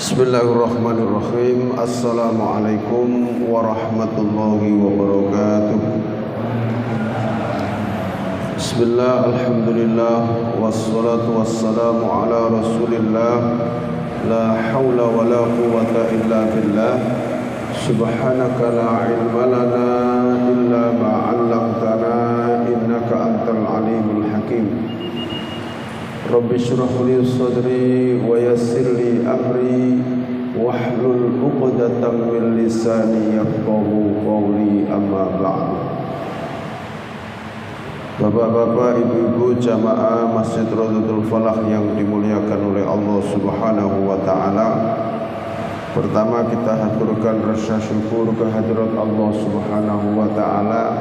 Bismillahirrahmanirrahim. Assalamualaikum warahmatullahi wabarakatuh. Bismillah, alhamdulillah, wassalatu wassalamu ala rasulillah. La hawla wa la quwwata illa billah. Subhanaka la ilma lana illa ma'allamtana innaka antal alimul hakim. Rabbi shrah li sadri wa yassir li amri wahlul 'uqdatam min lisani yafqahu qawli, amma ba'du. Bapak-bapak, ibu-ibu jamaah Masjid Rodatul Falah yang dimuliakan oleh Allah Subhanahu wa taala. Pertama kita haturkan rasa syukur kehadirat Allah Subhanahu wa taala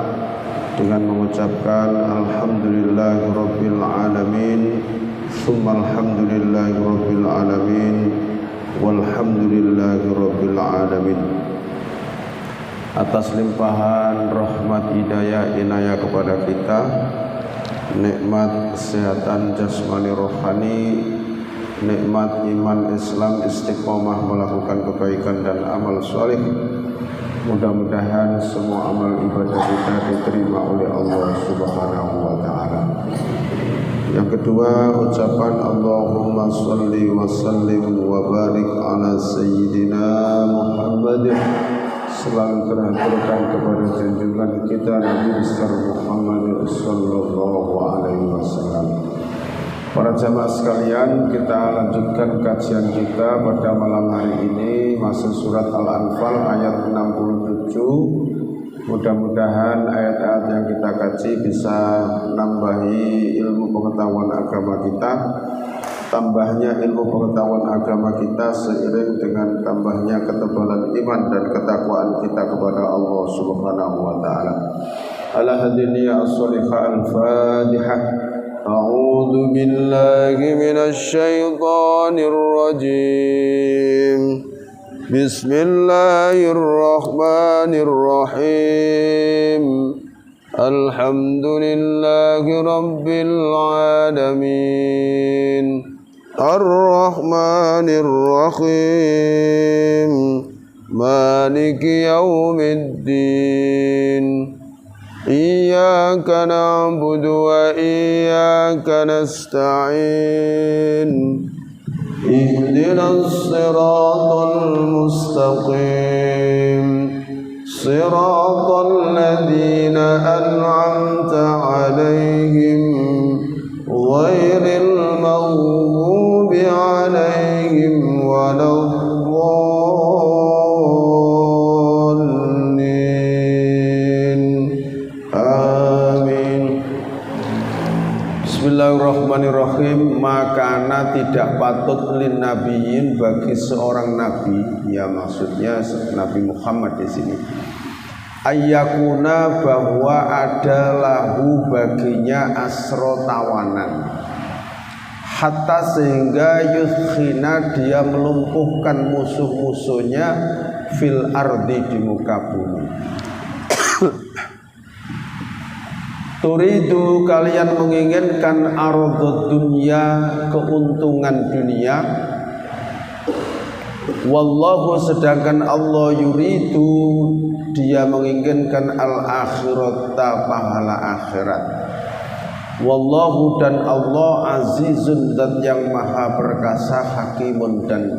dengan mengucapkan alhamdulillahirabbil alamin. Summa alhamdulillahi rabbil alamin walhamdulillahi rabbil alamin. Atas limpahan rahmat hidayah inayah kepada kita, nikmat kesehatan jasmani rohani, nikmat iman Islam, istiqomah melakukan kebaikan dan amal saleh. Mudah-mudahan semua amal ibadah kita diterima oleh Allah Subhanahu wa taala. Yang kedua, ucapan Allahumma salli wa sallim wa barik ala sayyidina Muhammad, selalu terhaturkan kepada junjungan kita Nabi besar Muhammad sallallahu alaihi wasallam. Para jamaah sekalian, kita lanjutkan kajian kita pada malam hari ini masuk surat Al-Anfal ayat 67. Mudah-mudahan ayat-ayat yang kita kaji bisa nambahi ilmu pengetahuan agama kita. Tambahnya ilmu pengetahuan agama kita seiring dengan tambahnya ketebalan iman dan ketakwaan kita kepada Allah Subhanahu wa taala. Ala hadiniya as-salihah al-Fatihah. A'udzu billahi minasy syaithanir rajim. Bismillahirrahmanirrahim. Alhamdulillahi rabbil alamin. Ar-Rahmanir-Rahim. Maliki yaumiddin. Iyyaka na'budu wa iyyaka nasta'in. Ihdinas siratal mustaqim. Siratal ladzina an'amta 'alaihim ghairil maghdubi 'alaihim waladdallin. Amin. Bismillahirrahmanirrahim. Makana tidak patut lin nabiyyin, bagi seorang nabi, ya maksudnya Nabi Muhammad di sini, ayyakuna, bahwa ada lahu baginya asro tawanan, hatta sehingga yukhina, dia melumpuhkan musuh-musuhnya fil ardi, di muka bumi. Turidu, kalian menginginkan ardhud dunya, keuntungan dunia. Wallahu, sedangkan Allah yuridu, dia menginginkan al-akhirata, pahala akhirat. Wallahu, dan Allah azizun, zat yang maha perkasa, hakimun, dan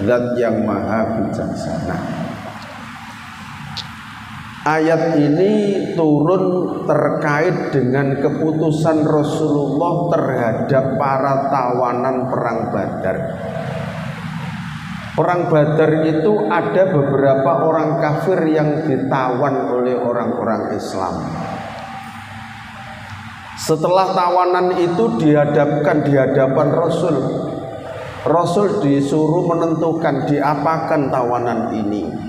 zat yang maha bijaksana. Ayat ini turun terkait dengan keputusan Rasulullah terhadap para tawanan perang Badar. Perang Badar itu ada beberapa orang kafir yang ditawan oleh orang-orang Islam. Setelah tawanan itu dihadapkan di hadapan Rasul, Rasul disuruh menentukan diapakan tawanan ini.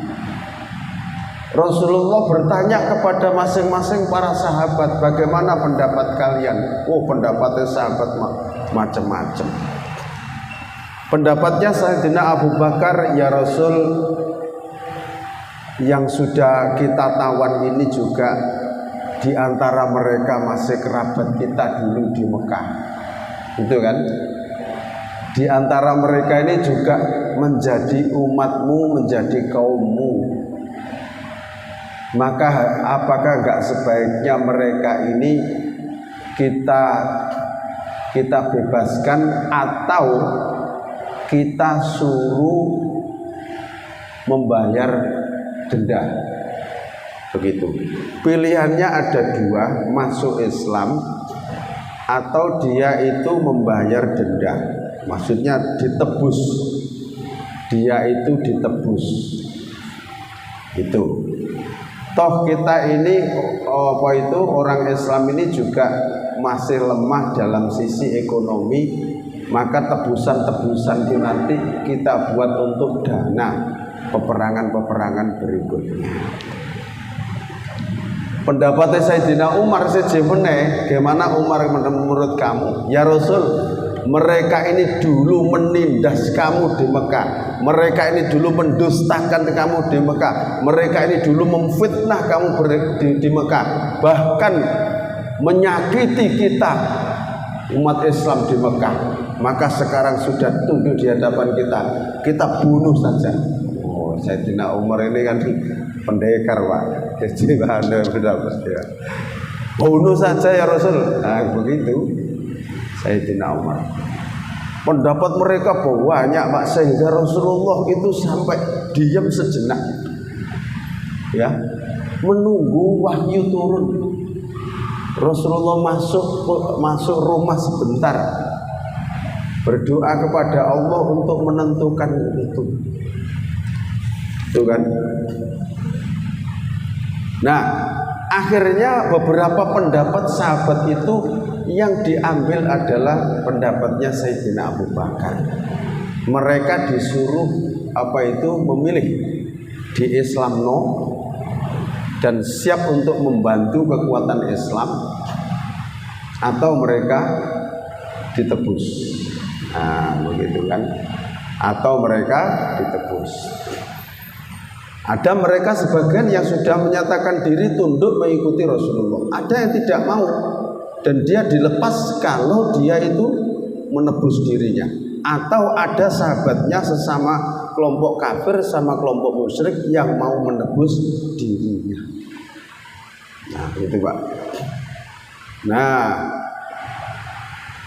Rasulullah bertanya kepada masing-masing para sahabat, bagaimana pendapat kalian? Oh, pendapatnya sahabat macam-macam. Pendapatnya Sayyidina Abu Bakar, ya Rasul, yang sudah kita tawan ini juga di antara mereka masih kerabat kita dulu di Mekah, itu kan? Di antara mereka ini juga menjadi umatmu, menjadi kaummu. Maka apakah enggak sebaiknya mereka ini kita bebaskan atau kita suruh membayar denda? Begitu. Pilihannya ada dua, masuk Islam atau dia itu membayar denda. Maksudnya ditebus. Dia itu ditebus. Itu. Toh kita ini orang Islam ini juga masih lemah dalam sisi ekonomi, maka tebusan-tebusan itu nanti kita buat untuk dana peperangan-peperangan berikutnya. Pendapatnya Sayyidina Umar sejemene, gimana Umar menurut kamu? Ya Rasul, mereka ini dulu menindas kamu di Mekah. Mereka ini dulu mendustakan kamu di Mekah. Mereka ini dulu memfitnah kamu di Mekah. Bahkan menyakiti kita umat Islam di Mekah. Maka sekarang sudah tunduk di hadapan kita bunuh saja. Oh, Sayyidina Umar ini kan pendekar, Pak. Jadi pendapat ya. Bunuh saja ya Rasul. Nah, begitu Sayyidina Umar. Pendapat mereka banyak, Pak, sehingga Rasulullah itu sampai diam sejenak, ya, menunggu wahyu turun. Rasulullah masuk rumah sebentar, berdoa kepada Allah untuk menentukan itu kan. Nah, akhirnya beberapa pendapat sahabat itu yang diambil adalah pendapatnya Sayyidina Abu Bakar. Mereka disuruh memilih di Islam dan siap untuk membantu kekuatan Islam, atau mereka ditebus. Nah, begitu kan? Atau mereka ditebus. Ada mereka sebagian yang sudah menyatakan diri tunduk mengikuti Rasulullah. Ada yang tidak mau. Dan dia dilepas kalau dia itu menebus dirinya. Atau ada sahabatnya sesama kelompok kafir sama kelompok musyrik yang mau menebus dirinya. Nah, itu Pak. Nah,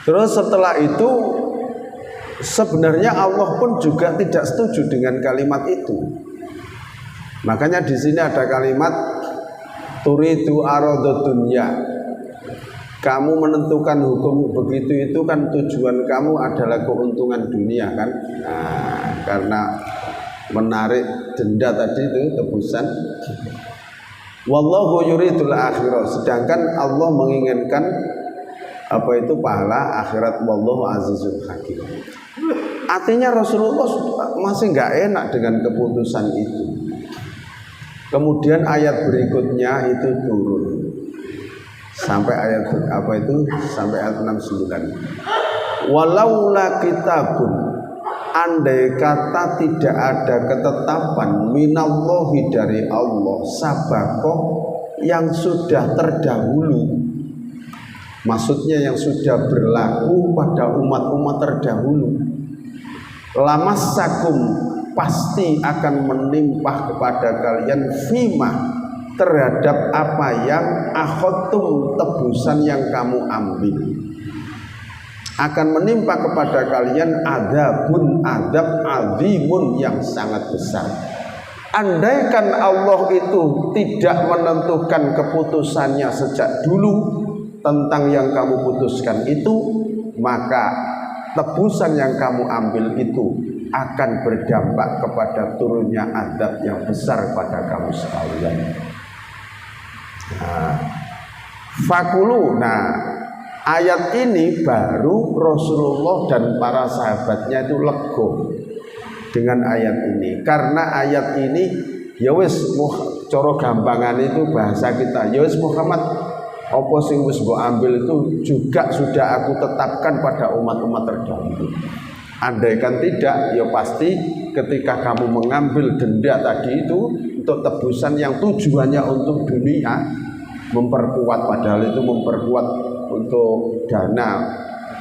terus setelah itu sebenarnya Allah pun juga tidak setuju dengan kalimat itu. Makanya di sini ada kalimat turidu aradud dunya. Kamu menentukan hukum begitu itu kan tujuan kamu adalah keuntungan dunia kan? Nah, karena menarik denda tadi itu tebusan. Wallahu yuridul akhirah. Sedangkan Allah menginginkan pahala akhirat. Wallahu azizul hakim. Artinya Rasulullah masih nggak enak dengan keputusan itu. Kemudian ayat berikutnya itu turun. Sampai ayat sampai ayat 69. Walaula kitabun, andai kata tidak ada ketetapan minallahi dari Allah, sabakoh yang sudah terdahulu, maksudnya yang sudah berlaku pada umat-umat terdahulu, lamassakum, pasti akan menimpa kepada kalian fima, terhadap apa yang akhadtum, tebusan yang kamu ambil, akan menimpa kepada kalian adab azimun, yang sangat besar. Andaikan Allah itu tidak menentukan keputusannya sejak dulu tentang yang kamu putuskan itu, maka tebusan yang kamu ambil itu akan berdampak kepada turunnya adab yang besar pada kamu sekalian. Fakulu. Nah, ayat ini baru Rasulullah dan para sahabatnya itu lego dengan ayat ini, karena ayat ini ya wis coro gampangan itu bahasa kita, ya wis Muhammad apa sing wis mbok ambil itu juga sudah aku tetapkan pada umat-umat terdahulu. Andaikan tidak, ya pasti ketika kamu mengambil denda tadi itu untuk tebusan yang tujuannya untuk dunia, memperkuat, padahal itu memperkuat untuk dana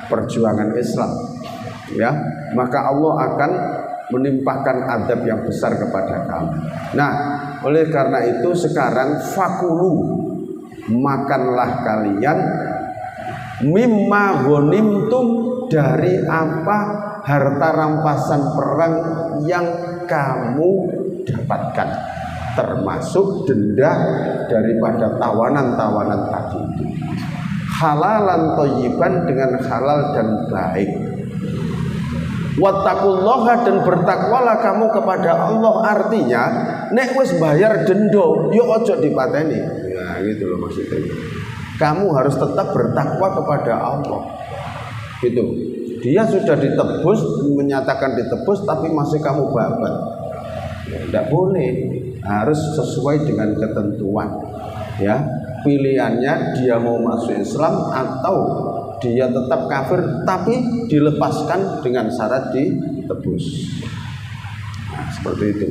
perjuangan Islam. ya, maka Allah akan menimpakan azab yang besar kepada kamu. Nah, oleh karena itu sekarang fakulu, makanlah kalian mimma ghanimtum, dari apa harta rampasan perang yang kamu dapatkan, termasuk denda daripada tawanan-tawanan tadi itu. Halalan thayyiban, dengan halal dan baik. Wattaqullaha, dan bertakwalah kamu kepada Allah. Artinya nek wis bayar dendo yo ojo dipateni. Ya gitu loh maksudnya. Kamu harus tetap bertakwa kepada Allah. Gitu. Dia sudah ditebus, menyatakan ditebus, tapi masih kamu babat. Ya, tidak boleh. Harus sesuai dengan ketentuan. Ya, pilihannya dia mau masuk Islam atau dia tetap kafir, tapi dilepaskan dengan syarat ditebus. Nah, seperti itu.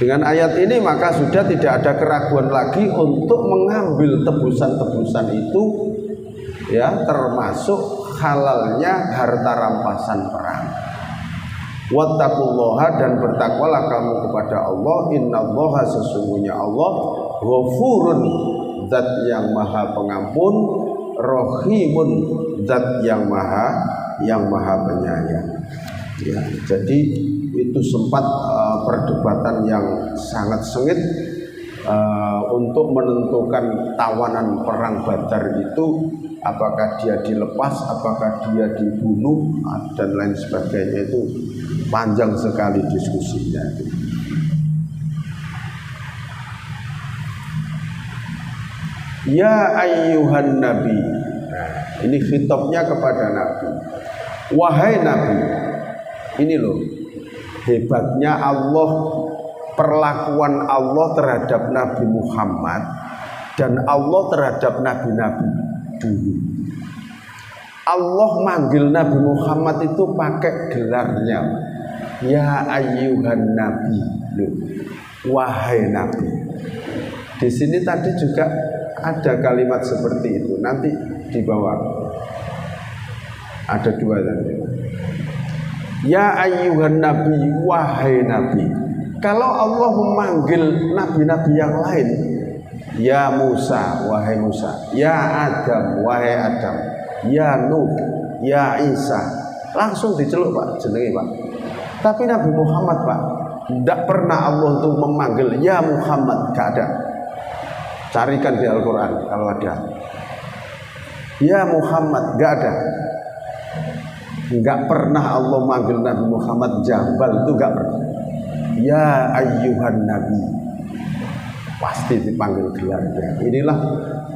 Dengan ayat ini maka sudah tidak ada keraguan lagi untuk mengambil tebusan-tebusan itu, ya, termasuk halalnya harta rampasan perang. Wattaqullaha, dan bertakwalah kamu kepada Allah. Innallaha, sesungguhnya Allah Ghafurun, zat yang maha pengampun, Rahimun, zat yang maha penyayang. Ya, jadi itu sempat perdebatan yang sangat sengit untuk menentukan tawanan perang Badar itu, apakah dia dilepas, apakah dia dibunuh, dan lain sebagainya. Itu panjang sekali diskusinya. Ya ayyuhan nabi, nah, ini khitabnya kepada Nabi. Wahai Nabi, ini loh hebatnya Allah, perlakuan Allah terhadap Nabi Muhammad dan Allah terhadap nabi-nabi dulu. Allah manggil Nabi Muhammad itu pakai gelarnya, ya ayyuhan nabi, loh, wahai Nabi. Di sini tadi juga ada kalimat seperti itu, nanti di bawah ada dua tadi. Ya ayyuhan nabi, wahai Nabi. Kalau Allah memanggil nabi-nabi yang lain, ya Musa, wahai Musa, ya Adam, wahai Adam, ya Nuh, ya Isa, langsung diceluk Pak, jenenge Pak. Tapi Nabi Muhammad Pak, tidak pernah Allah untuk memanggil ya Muhammad, gak ada. Carikan di Al-Quran kalau ada. Ya Muhammad, gak ada. Enggak pernah Allah manggil Nabi Muhammad Jambal, itu enggak pernah. Ya ayyuhan nabi, pasti dipanggil gelarnya. Inilah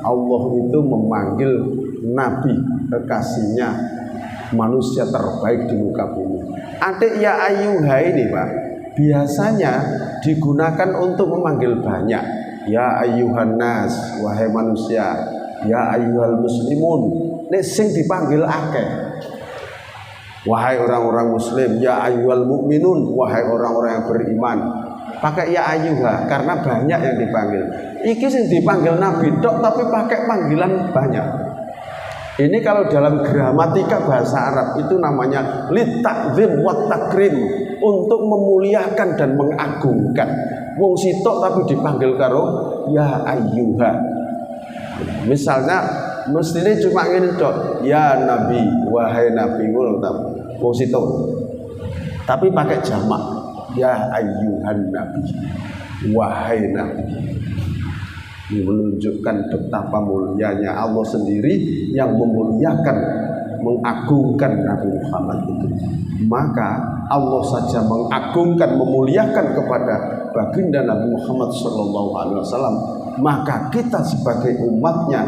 Allah itu memanggil Nabi, kekasihnya, manusia terbaik di muka bumi. Adik ya ayyuha ini Pak, biasanya digunakan untuk memanggil banyak. Ya ayyuhan nas, wahai manusia. Ya ayyuhal muslimun, nek sing dipanggil akeh. Wahai orang-orang muslim, ya ayyuhal mukminun, wahai orang-orang yang beriman. Pakai ya ayyuha karena banyak yang dipanggil. Iki sing dipanggil Nabi tok tapi pakai panggilan banyak. Ini kalau dalam gramatika bahasa Arab itu namanya litakzim wa takrim, untuk memuliakan dan mengagungkan. Wong sitok tapi dipanggil karo ya ayyuha. Misalnya mestinya cuma ngene tok, ya Nabi, wahai Nabi, ngono ta. Wong sitok. Tapi pakai jamak, ya ayyuhan Nabi, wahai Nabi. Ini menunjukkan betapa mulianya Allah sendiri yang memuliakan, mengagungkan Nabi Muhammad itu. Maka Allah saja mengagungkan, memuliakan kepada baginda Nabi Muhammad SAW. Maka kita sebagai umatnya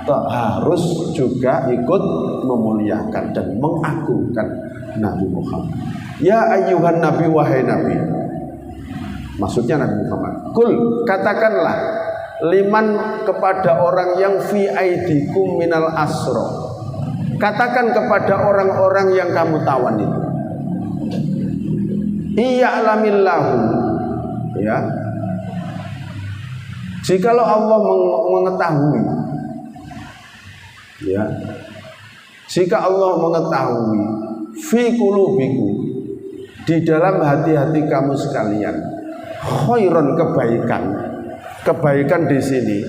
harus juga ikut memuliakan dan mengagungkan Nabi Muhammad. Ya ayyuhan Nabi, wahai Nabi. Maksudnya Nabi Muhammad. Kul, katakanlah, liman, kepada orang yang fi aidikum minal asro. Katakan kepada orang-orang yang kamu tawan itu. Iya'lamillahu, ya. Jikalau Allah mengetahui, ya. Jika Allah mengetahui fi qulubikum, di dalam hati-hati kamu sekalian, khairon, kebaikan di sini.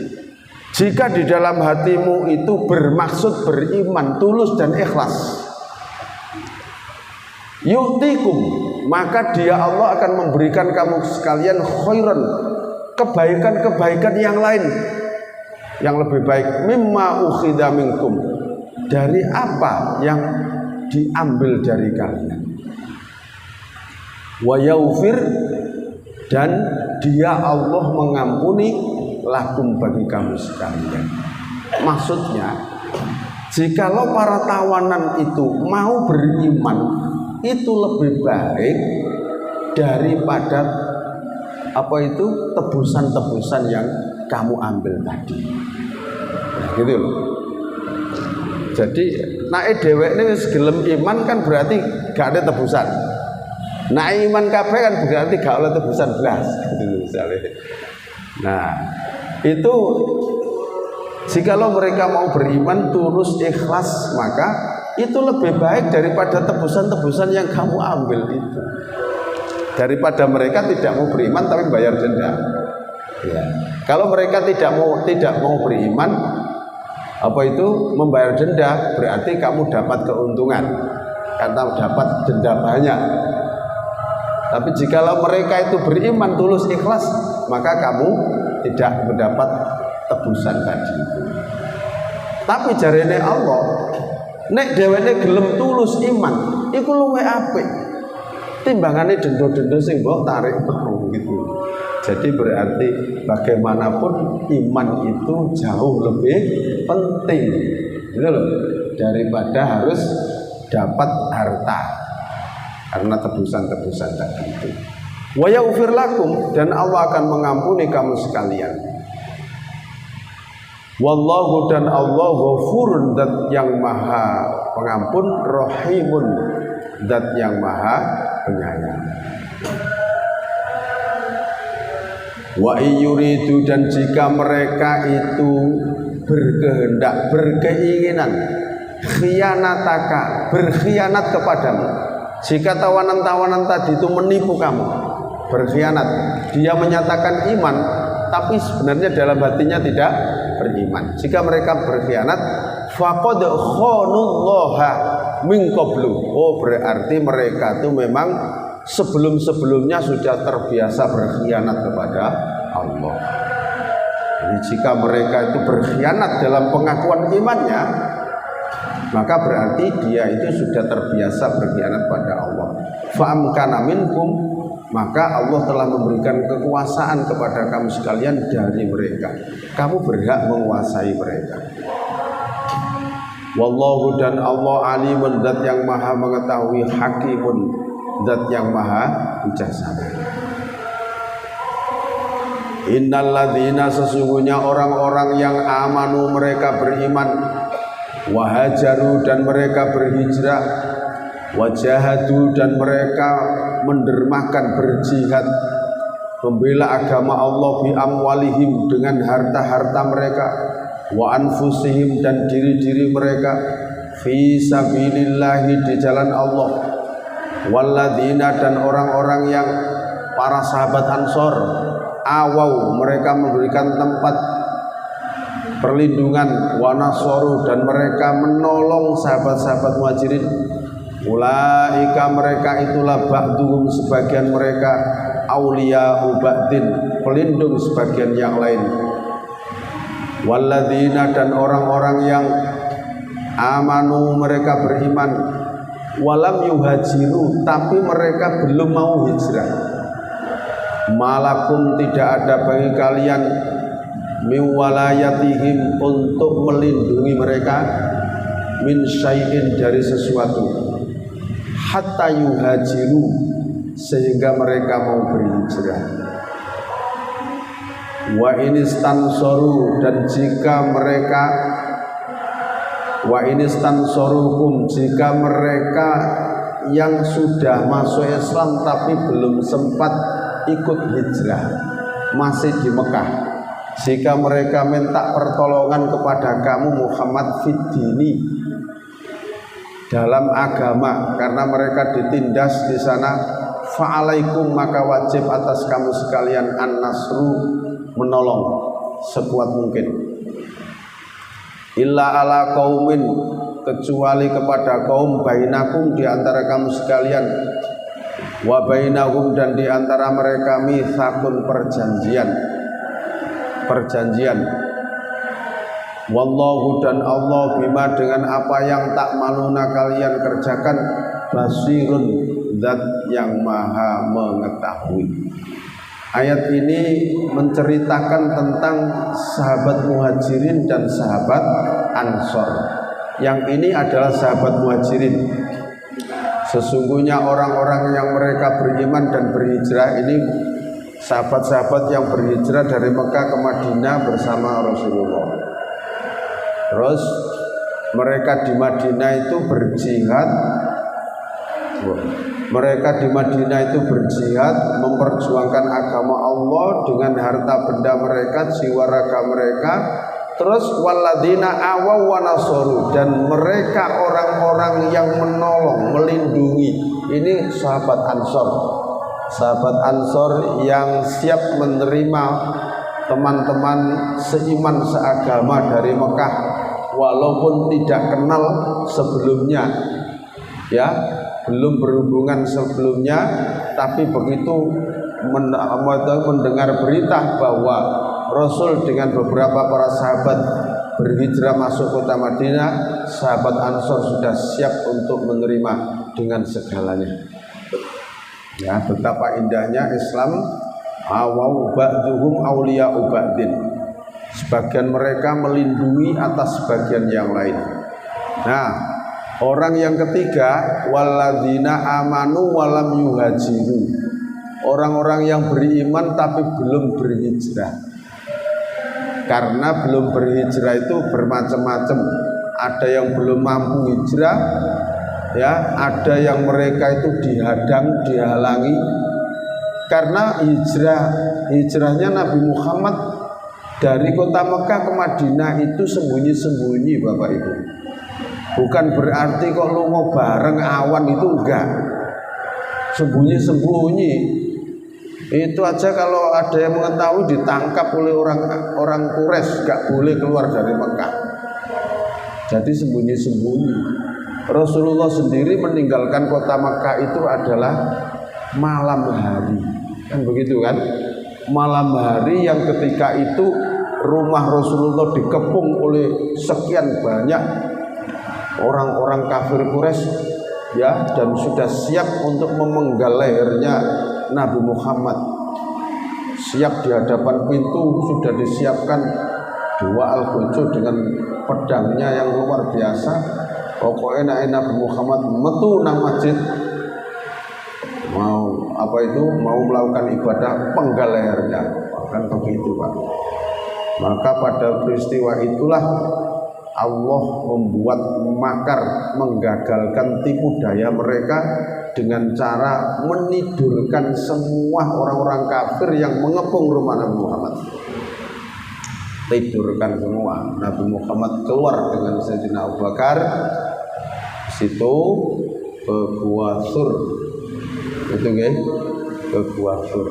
Jika di dalam hatimu itu bermaksud beriman, tulus dan ikhlas, yu'tikum, maka dia Allah akan memberikan kamu sekalian khairan, kebaikan-kebaikan yang lain yang lebih baik, mimma ukhidha minkum, dari apa yang diambil dari kalian, wa yaufir, dan dia Allah mengampuni lakum, bagi kamu sekalian. Maksudnya, jikalau para tawanan itu mau beriman, itu lebih baik daripada tebusan-tebusan yang kamu ambil tadi. Nah, gitu loh. Jadi naik dewek ini gelem iman kan berarti gak ada tebusan. Naik iman kabeh kan berarti gak oleh tebusan belas, gitu misalnya. Nah, itu jikalau mereka mau beriman tulus ikhlas, maka itu lebih baik daripada tebusan-tebusan yang kamu ambil itu, daripada mereka tidak mau beriman tapi bayar denda. Ya. Kalau mereka tidak mau beriman, membayar denda, berarti kamu dapat keuntungan karena dapat denda banyak. Tapi jikalau mereka itu beriman tulus ikhlas, maka kamu tidak mendapat tebusan tadi itu. Tapi jarene Allah, nek dheweke gelem tulus iman, iku luwih apik timbangane denda-denda sing mbok tarik gitu. Jadi berarti bagaimanapun iman itu jauh lebih penting, gitu loh, daripada harus dapat harta karena tebusan-tebusan tadi itu. Wa yaghfir lakum, dan Allah akan mengampuni kamu sekalian. Wallahu, dan Allah ghafurun, zat yang maha pengampun, rahimun, zat yang maha penyayang. Wa iyyuridu, dan jika mereka itu berkehendak, berkeinginan, khianataka, berkhianat kepadamu. Jika tawanan-tawanan tadi itu menipu kamu, berkhianat, dia menyatakan iman tapi sebenarnya dalam hatinya tidak beriman. Jika mereka berkhianat, faqad khanullaha min qablu, berarti mereka itu memang sebelum-sebelumnya sudah terbiasa berkhianat kepada Allah. Jadi jika mereka itu berkhianat dalam pengakuan imannya, maka berarti dia itu sudah terbiasa berkhianat pada Allah. Fa'amkana minkum, maka Allah telah memberikan kekuasaan kepada kamu sekalian dari mereka. Kamu berhak menguasai mereka. Wallahu, dan Allah alimun, zat yang maha mengetahui, hakimun, zat yang maha bijaksana. Innalladzina, sesungguhnya orang-orang yang amanu, mereka beriman, wahajaru, dan mereka berhijrah, wajahadu, dan mereka mendermakan berjihad membela agama Allah, bi amwalihim, dengan harta-harta mereka, wa anfusihim, dan diri-diri mereka, fi sabilillahi, di jalan Allah, walladzina, dan orang-orang yang para sahabat Ansor, awau, mereka memberikan tempat perlindungan, wa nasoru, dan mereka menolong sahabat-sahabat Muhajirin. Ulaika, mereka itulah ba'duhum, sebagian mereka, auliya ba'din, pelindung sebagian yang lain. Walladzina, dan orang-orang yang amanu, mereka beriman, walam yuhajiru, tapi mereka belum mau hijrah. Malakum, tidak ada bagi kalian, miwalayatihim, untuk melindungi mereka, min syai'in, dari sesuatu, hatta yuhajiru, sehingga mereka mau berhijrah. Wa inistansoru, dan jika mereka, wa inistansorukum, jika mereka yang sudah masuk Islam tapi belum sempat ikut hijrah, masih di Mekah, jika mereka minta pertolongan kepada kamu Muhammad fiddini, dalam agama, karena mereka ditindas di sana. Fa'alaikum, maka wajib atas kamu sekalian an-nasru, menolong sekuat mungkin. Illa ala qaumin, kecuali kepada kaum, bainakum, di antara kamu sekalian, wa bainahum, dan di antara mereka, mitsaqun, perjanjian. Wallahu, dan Allah, bima, dengan apa yang tak maluna kalian kerjakan, basirun, zat yang maha mengetahui. Ayat ini menceritakan tentang sahabat Muhajirin dan sahabat Ansor. Yang ini adalah sahabat Muhajirin. Sesungguhnya orang-orang yang mereka beriman dan berhijrah ini sahabat-sahabat yang berhijrah dari Mekah ke Madinah bersama Rasulullah. Terus mereka di Madinah itu berjihad. Mereka di Madinah itu berjihad, memperjuangkan agama Allah dengan harta benda mereka, jiwa raga mereka. Terus walladzina awaw wa nasaru, dan mereka orang-orang yang menolong, melindungi. Ini sahabat Ansor. Sahabat Ansor yang siap menerima teman-teman seiman seagama dari Mekah, walaupun tidak kenal sebelumnya, ya, belum berhubungan sebelumnya, tapi begitu mendengar berita bahwa Rasul dengan beberapa para sahabat berhijrah masuk kota Madinah, sahabat Ansor sudah siap untuk menerima dengan segalanya. Ya, betapa indahnya Islam. Awau ba'duhum awliya'u ba'din, sebagian mereka melindungi atas sebagian yang lain. Nah, orang yang ketiga, walladzina amanu walam yuhajiru, orang-orang yang beriman tapi belum berhijrah. Karena belum berhijrah itu bermacam-macam. Ada yang belum mampu hijrah, ya, ada yang mereka itu dihalangi. Karena hijrahnya Nabi Muhammad dari kota Mekah ke Madinah itu sembunyi-sembunyi, Bapak Ibu. Bukan berarti kok lu mau bareng awan, itu enggak. Sembunyi-sembunyi. Itu aja kalau ada yang mengetahui ditangkap oleh orang Quraisy, enggak boleh keluar dari Mekah. Jadi sembunyi-sembunyi. Rasulullah sendiri meninggalkan kota Mekah itu adalah malam hari. Kan begitu kan? Malam hari yang ketika itu rumah Rasulullah dikepung oleh sekian banyak orang-orang kafir Quraisy, ya, dan sudah siap untuk memenggal lehernya Nabi Muhammad. Siap di hadapan pintu sudah disiapkan dua al-Quds dengan pedangnya yang luar biasa. Pokoknya Nabi Muhammad metu nang masjid, mau melakukan ibadah penggal lehernya, kan begitu, Pak. Maka pada peristiwa itulah Allah membuat makar, menggagalkan tipu daya mereka dengan cara menidurkan semua orang-orang kafir yang mengepung rumah Nabi Muhammad. Tidurkan semua. Nabi Muhammad keluar dengan Sayyidina Abu Bakar, situ ke Gua Sur, itu guys, ke Gua Sur.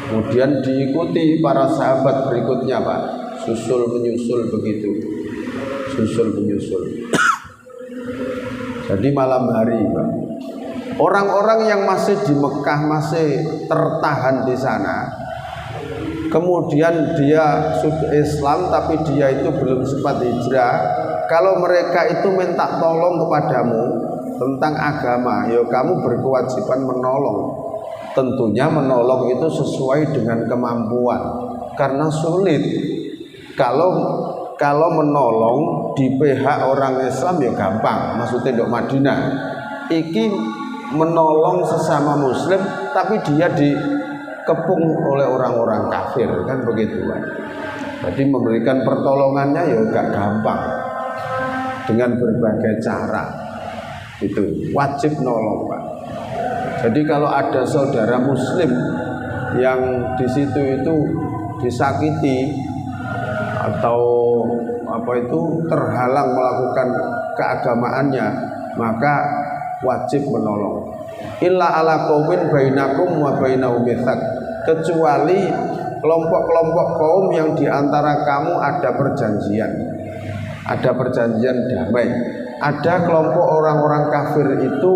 Kemudian diikuti para sahabat berikutnya, Pak, susul menyusul begitu, susul menyusul. Jadi malam hari, Pak, orang-orang yang masih di Mekah masih tertahan di sana. Kemudian dia sudah Islam tapi dia itu belum sempat hijrah. Kalau mereka itu minta tolong kepadamu tentang agama, ya kamu berkewajiban menolong. Tentunya menolong itu sesuai dengan kemampuan. Karena sulit. Kalau menolong di pihak orang Islam ya gampang. Maksudnya di Madinah. Iki menolong sesama Muslim tapi dia dikepung oleh orang-orang kafir, kan begitu, Pak. Jadi memberikan pertolongannya ya gak gampang. Dengan berbagai cara. Itu wajib nolong, Pak. Jadi kalau ada saudara Muslim yang di situ itu disakiti atau terhalang melakukan keagamaannya, maka wajib menolong. Illa ala qaumin bainakum wa bainahum mitsaq, kecuali kelompok-kelompok kaum yang diantara kamu ada perjanjian damai. Ada kelompok orang-orang kafir itu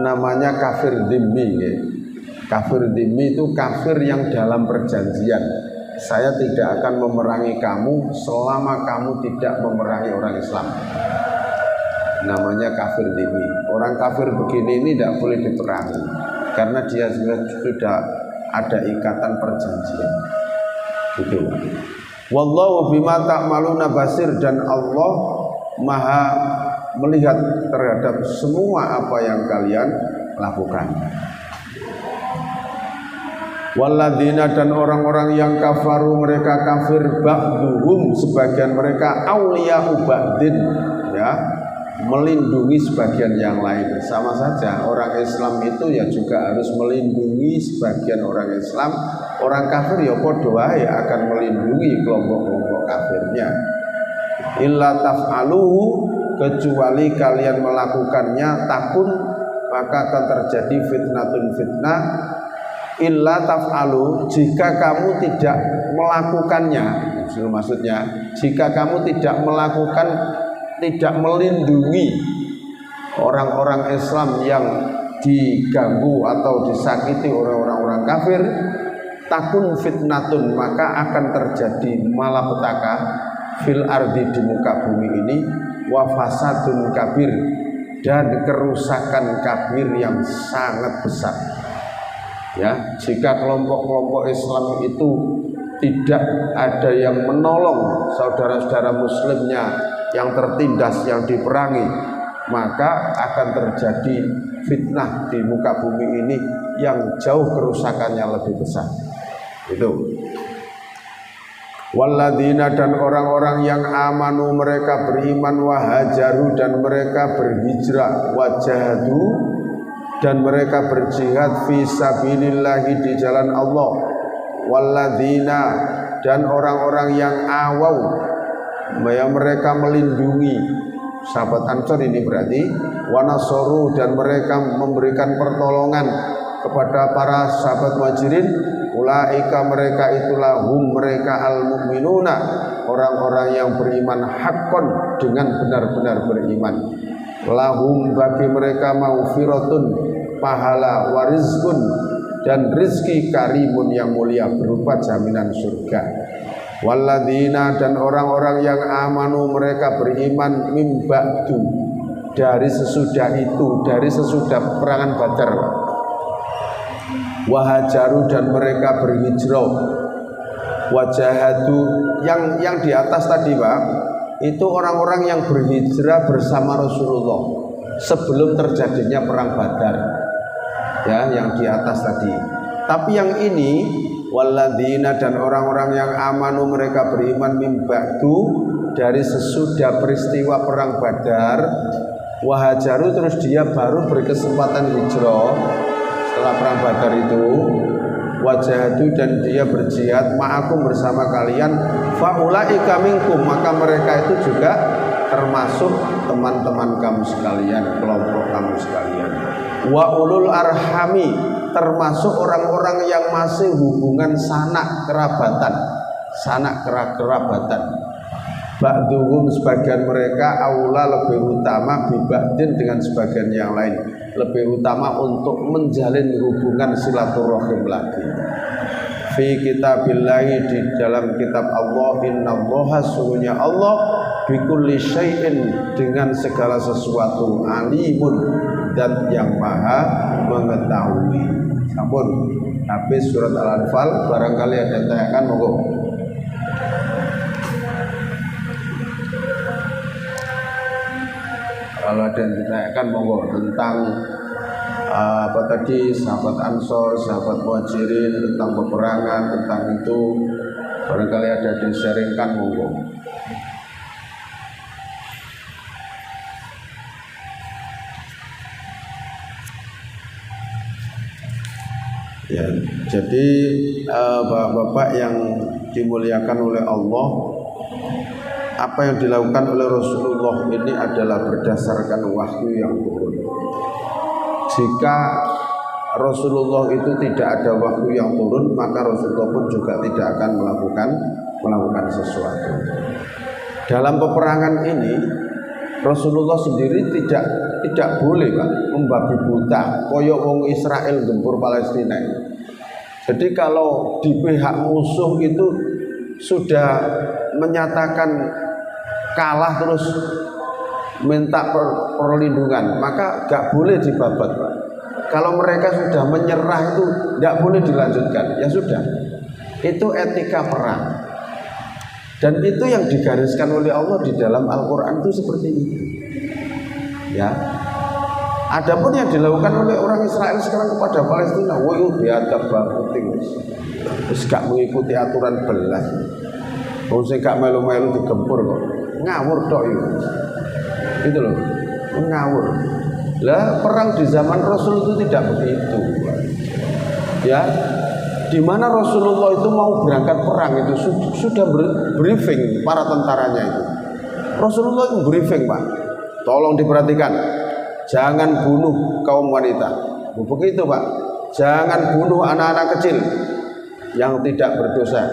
namanya kafir dhimmi ya. Kafir dhimmi itu kafir yang dalam perjanjian. Saya tidak akan memerangi kamu selama kamu tidak memerangi orang Islam. Namanya kafir dhimmi. Orang kafir begini ini tidak boleh diperangi karena dia sudah ada ikatan perjanjian. Gitu. Wallahu bima ta'maluna basir, dan Allah Maha melihat terhadap semua apa yang kalian lakukan. Walladzina, dan orang-orang yang kafaru, mereka kafir, ba'duhum, sebagian mereka, auliya'u ba'din, ya, melindungi sebagian yang lain. Sama saja orang Islam itu ya juga harus melindungi sebagian orang Islam. Orang kafir ya padha wae akan melindungi kelompok-kelompok kafirnya. Illa taf'aluhu, kecuali kalian melakukannya, takun, maka akan terjadi fitnatun fitnah. Illa taf'alu, jika kamu tidak melakukannya, maksudnya jika kamu tidak melakukan, tidak melindungi orang-orang Islam yang diganggu atau disakiti oleh orang-orang kafir, takun fitnatun, maka akan terjadi malapetaka fil ardi, di muka bumi ini, wa fasadun kabir, dan kerusakan kabir yang sangat besar. Ya, jika kelompok-kelompok Islam itu tidak ada yang menolong saudara-saudara muslimnya yang tertindas, yang diperangi, maka akan terjadi fitnah di muka bumi ini yang jauh kerusakannya lebih besar. Itu. Walladzina, dan orang-orang yang amanu, mereka beriman, wahajaru, dan mereka berhijrah, wajahadu, dan mereka berjihad fi sabilillahi, di jalan Allah. Walladzina, dan orang-orang yang awau, yang mereka melindungi sahabat Ansor ini berarti, wanasoru, dan mereka memberikan pertolongan kepada para sahabat Muhajirin. Ulaika, mereka itulah hum, mereka al-mu'minuna, orang-orang yang beriman haqqon, dengan benar-benar beriman. Lahum, bagi mereka maufiratun, pahala, warizkun, dan rizki karimun, yang mulia, berupa jaminan surga. Walladzina, dan orang-orang yang amanu, mereka beriman, mimba'du, dari sesudah itu, dari sesudah peperangan Badar. Wahajaru, dan mereka berhijrah. Wajahadu, yang di atas tadi Pak, itu orang-orang yang berhijrah bersama Rasulullah sebelum terjadinya perang Badar, ya, yang di atas tadi. Tapi yang ini, walladzina, dan orang-orang yang amanu, mereka beriman, mimba'du, dari sesudah peristiwa perang Badar. Wahajaru, terus dia baru berkesempatan hijrah setelah perang Badar itu. Wajahadu, dan dia berjihad ma'akum, bersama kalian. Faulaika minkum, maka mereka itu juga termasuk teman-teman kamu sekalian, kelompok kamu sekalian. Wa ulul arhami, termasuk orang-orang yang masih hubungan sanak kerabatan. Ba'duhum, sebagian mereka, aula, lebih utama, biba'din, dengan sebagian yang lain, lebih utama untuk menjalin hubungan silaturahim lagi. Fi kitabillahi, di dalam kitab Allah, innallaha, sungguhnya Allah, bikulli syai'in, dengan segala sesuatu, alimun, dan yang maha mengetahui. Sampun habis surat Al-Anfal, barangkali ada yang tanyakan, monggo. Kalau ada yang ditanyakan, monggo, tentang apa tadi, sahabat Ansor, sahabat Muhajirin, tentang peperangan, tentang itu, barangkali ada yang di-sharingkan, monggo. Ya, jadi bapak-bapak yang dimuliakan oleh Allah, apa yang dilakukan oleh Rasulullah ini adalah berdasarkan wahyu yang turun. Jika Rasulullah itu tidak ada wahyu yang turun, maka Rasulullah pun juga tidak akan melakukan sesuatu. Dalam peperangan ini Rasulullah sendiri tidak boleh Pak membabi buta koyok wong Israel gempur Palestina. Jadi kalau di pihak musuh itu sudah menyatakan kalah terus minta perlindungan, maka gak boleh dibabat Pak. Kalau mereka sudah menyerah itu gak boleh dilanjutkan. Ya sudah, itu etika perang. Dan itu yang digariskan oleh Allah di dalam Al-Quran itu seperti itu. Ya. Adapun yang dilakukan oleh orang Israel sekarang kepada Palestina, wah itu biadab banget, terus gak mengikuti aturan belas. Wong sing gak melu-melu digempur kok. Ngawur tok itu. Itu loh, ngawur. Lah perang di zaman Rasul itu tidak begitu. Ya. Di mana Rasulullah itu mau berangkat perang itu sudah briefing para tentaranya itu. Rasulullah itu briefing Pak. Tolong diperhatikan. Jangan bunuh kaum wanita. Begitu Pak. Jangan bunuh anak-anak kecil yang tidak berdosa.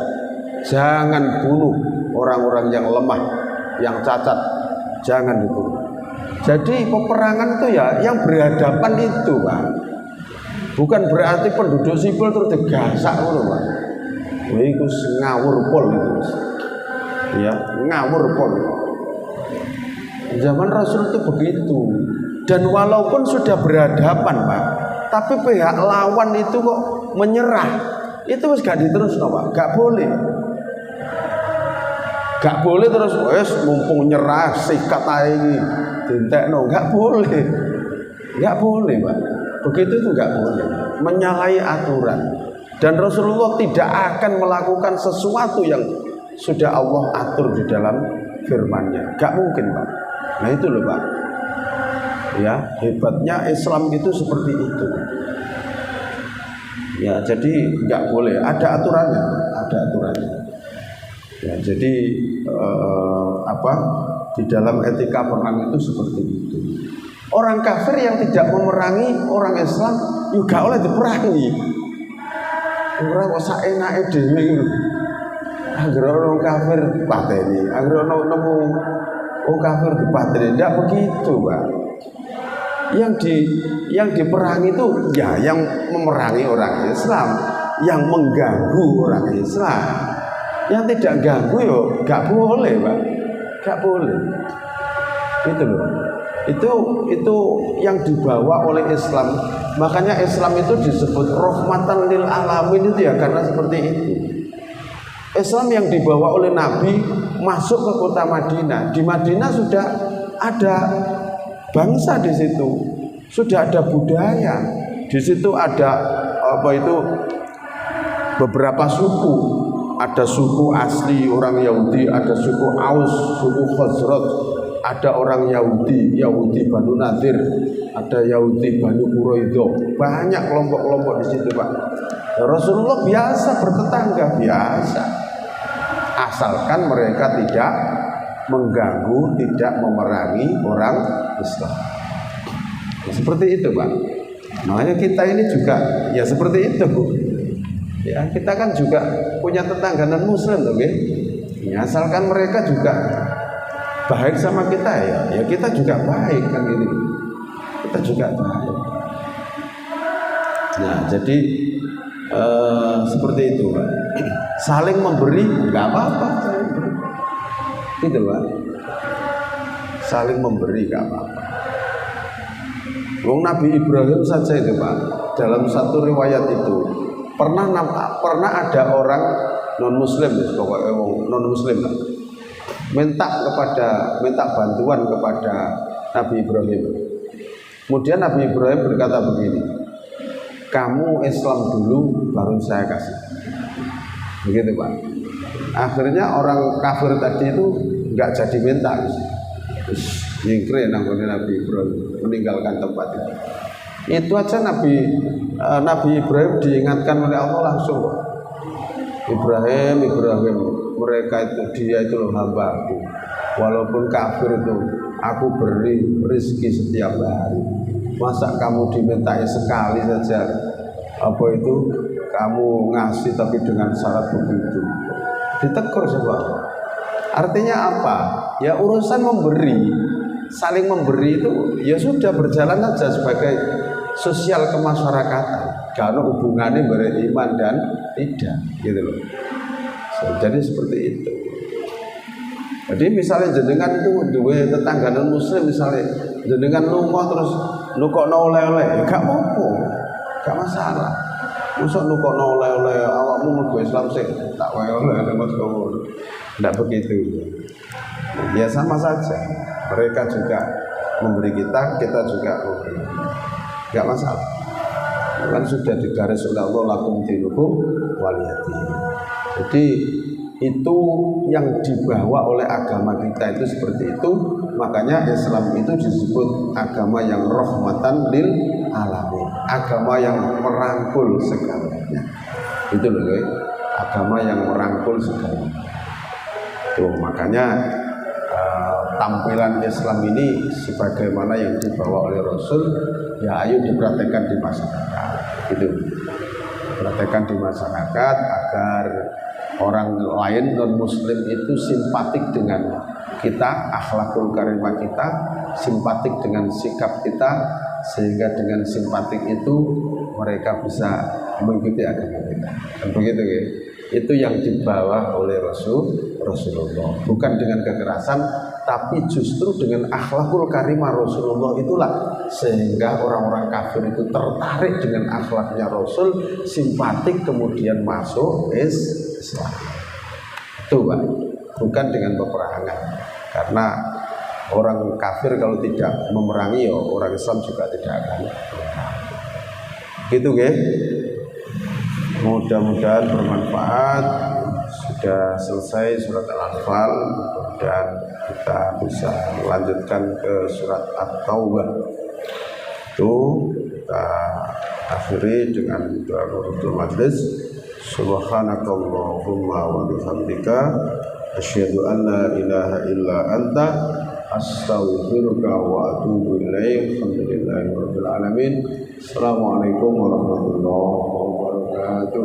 Jangan bunuh orang-orang yang lemah, yang cacat. Jangan dibunuh. Jadi peperangan itu ya yang berhadapan itu Pak. Bukan berarti penduduk sipil terus digasak ngono, Pak. Lha iku ngawur pol itu. Ya, ngawur pol. Zaman Rasul itu begitu. Dan walaupun sudah berhadapan, Pak, tapi pihak lawan itu kok menyerah. Itu wis gak diterusno, Pak. Gak boleh. Gak boleh terus wis mumpung nyerah sikat ae iki dientekno, gak boleh. Gak boleh, Pak. Begitu itu nggak boleh, menyalahi aturan. Dan Rasulullah tidak akan melakukan sesuatu yang sudah Allah atur di dalam firman-Nya. Nggak mungkin Pak. Nah itu loh Pak. Ya hebatnya Islam itu seperti itu. Ya jadi nggak boleh. Ada aturannya, ada aturannya. Ya jadi di dalam etika perang itu seperti itu. Orang kafir yang tidak memerangi orang Islam juga oleh diperangi. Ora kok saenake dhewe. Anggere orang kafir pateni, anggere nemu orang kafir dipateni. Tidak begitu, Pak. Yang diperangi itu ya yang memerangi orang Islam, yang mengganggu orang Islam. Yang tidak ganggu yo gak boleh, Pak. Gak boleh. Itu loh. Itu yang dibawa oleh Islam. Makanya Islam itu disebut rahmatan lil alamin itu ya karena seperti itu. Islam yang dibawa oleh Nabi masuk ke kota Madinah. Di Madinah sudah ada bangsa di situ, sudah ada budaya. Di situ ada beberapa suku. Ada suku asli orang Yahudi, ada suku Aus, suku Khazraj. Ada orang Yahudi Banu Nadir, ada Yahudi Banu Quraidah, banyak kelompok-kelompok di situ Pak. Rasulullah biasa bertetangga, biasa, asalkan mereka tidak mengganggu, tidak memerangi orang Islam. Ya, seperti itu Pak. Makanya kita ini juga ya seperti itu Bu. Ya kita kan juga punya tetangga non Muslim, oke? Ya, asalkan mereka juga baik sama kita ya kita juga baik kan gitu. Kita juga baik. Nah jadi seperti itu Pak. Saling memberi nggak apa-apa. Itu Pak. Saling memberi nggak apa-apa. Wong Nabi Ibrahim saja itu Pak. Dalam satu riwayat itu pernah ada orang non Muslim, pokoknya non Muslim lah. minta bantuan kepada Nabi Ibrahim. Kemudian Nabi Ibrahim berkata begini, kamu Islam dulu baru saya kasih. Begitu Pak. Akhirnya orang kafir tadi itu nggak jadi minta, terus nyingkre nanggone Nabi Ibrahim, meninggalkan tempat itu. Itu aja Nabi Ibrahim diingatkan oleh Allah langsung. Ibrahim, mereka itu, dia itu loh hambaku. Walaupun kafir itu, aku beri rezeki setiap hari. Masa kamu dimintai sekali saja, apa itu, kamu ngasih tapi dengan syarat begitu? Ditegur coba. Artinya apa? Ya urusan memberi, saling memberi itu ya sudah berjalan aja sebagai sosial kemasyarakatan. Karena hubungannya beriman dan tidak, gitu loh. Jadi seperti itu. Jadi misalnya jenengan itu dua tetangga non muslim, misalnya jenengan lunga terus nukokno oleh-oleh, gak apa-apa, gak masalah. Usah nukokno oleh-oleh, awakmu mergo Islam sih tak oleh-oleh mas kamu. Tidak begitu. Ya sama saja. Mereka juga memberi kita juga memberi. Gak masalah. Kan sudah digaris oleh Allah, lakum dinukum waliyadin. Jadi itu yang dibawa oleh agama kita itu seperti itu. Makanya Islam itu disebut agama yang rahmatan lil alamin, agama yang merangkul segalanya. Itu loh, agama yang merangkul segalanya. Tuh, makanya tampilan Islam ini sebagaimana yang dibawa oleh Rasul, ya ayo dipraktekkan di masyarakat. Gitu. Praktekkan di masyarakat agar orang lain non muslim itu simpatik dengan kita, akhlakul karimah kita, simpatik dengan sikap kita, sehingga dengan simpatik itu mereka bisa mengikuti agama kita. Dan begitu ya. Itu yang dibawa oleh Rasulullah, bukan dengan kekerasan, tapi justru dengan akhlakul karimah Rasulullah itulah sehingga orang-orang kafir itu tertarik dengan akhlaknya Rasul, simpatik, kemudian masuk Islam. Itu Pak, bukan dengan peperangan. Karena orang kafir kalau tidak memerangi, ya orang Islam juga tidak akan memerangi. Gitu ya. Mudah-mudahan bermanfaat. Sudah selesai surat Al-Anfal dan kita bisa melanjutkan ke surat At-Taubah. Itu kita akhiri dengan doa nurutul majlis. Subhanakallahumma wa bihamdika asyhadu an la ilaha illa anta astaghfiruka wa atubu ilaik. Alhamdulillahirabbil alamin. Assalamualaikum warahmatullahi wabarakatuh.